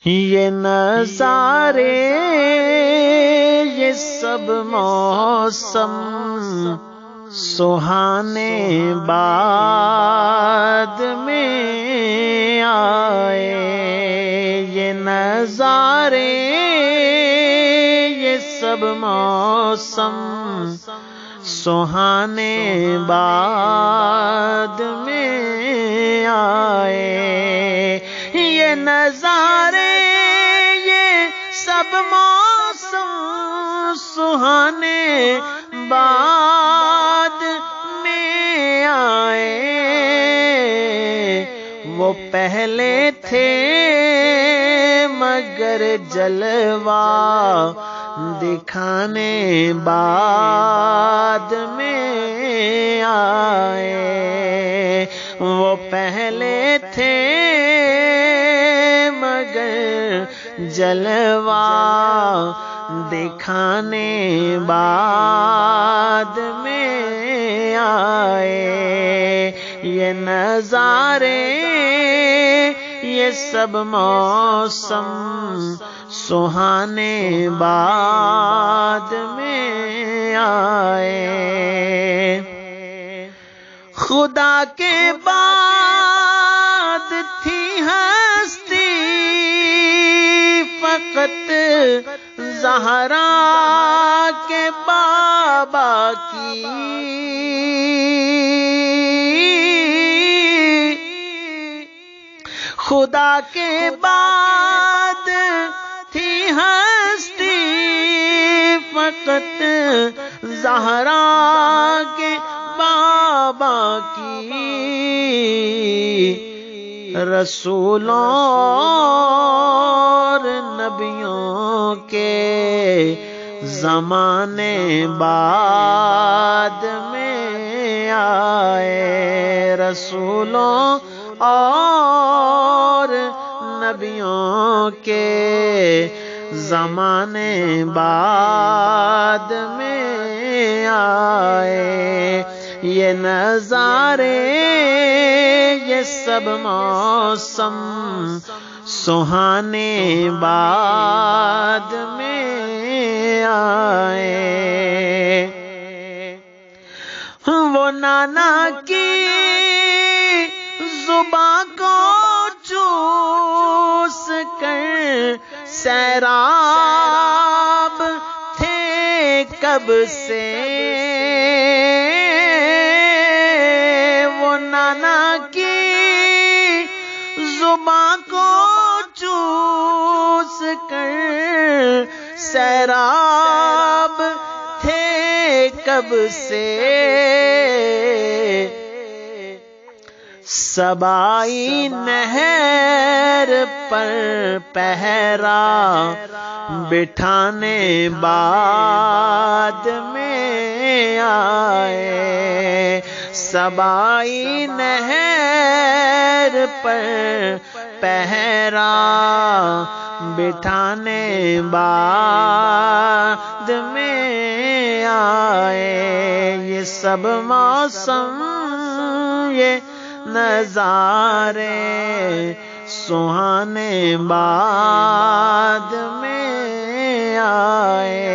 یہ نظارے یہ سب موسم سہانے بعد میں آئے، یہ نظارے یہ سب موسم سہانے بعد میں آئے، یہ نظارے یہ سب موسم سہانے بعد میں آئے، وہ پہلے تھے مگر جلوہ دکھانے بعد میں آئے، وہ پہلے تھے مگر جلوہ دکھانے بعد میں آئے، یہ نظارے یہ سب موسم سہانے بعد میں آئے، خدا کے بعد تھی ہستی فقط زہرا کے بابا کی، خدا کے بعد تھی ہستی فقط زہرا کے بابا کی، رسولوں اور نبیوں کے زمانے بعد میں آئے، رسولوں اور نبیوں کے زمانے بعد میں آئے، یہ نظارے یہ سب موسم سہانے بعد میں آئے، وہ نانا کی زباں کو چوس کر سیراب تھے کب سے، وہ نانا کی زباں کو چوس کر سیراب تھے کب سے، سبائی نہر پر پہرا بٹھانے بعد میں آئے، سبائی نہر پر پہرا بٹھانے بعد میں آئے، یہ سب موسم یہ نظارے سہانے بعد میں آئے،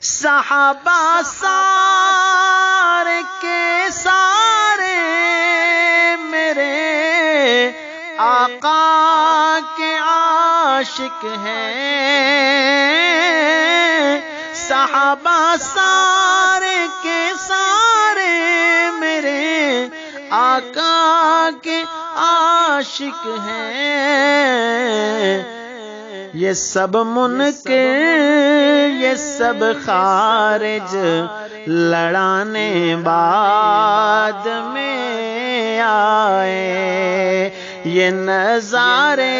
صحابہ سارے کے سارے میرے آقا کے عاشق ہیں، صحابہ سارے کے سارے میرے آقا کے عاشق ہیں، یہ سب منکر یہ سب خارج لڑانے بعد میں آئے، یہ نظارے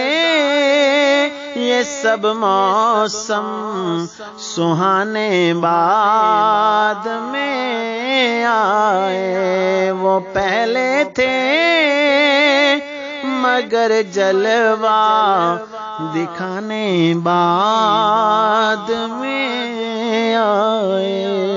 یہ سب موسم سہانے بعد میں آئے، وہ پہلے تھے مگر جلوہ دکھانے بعد میں آئے۔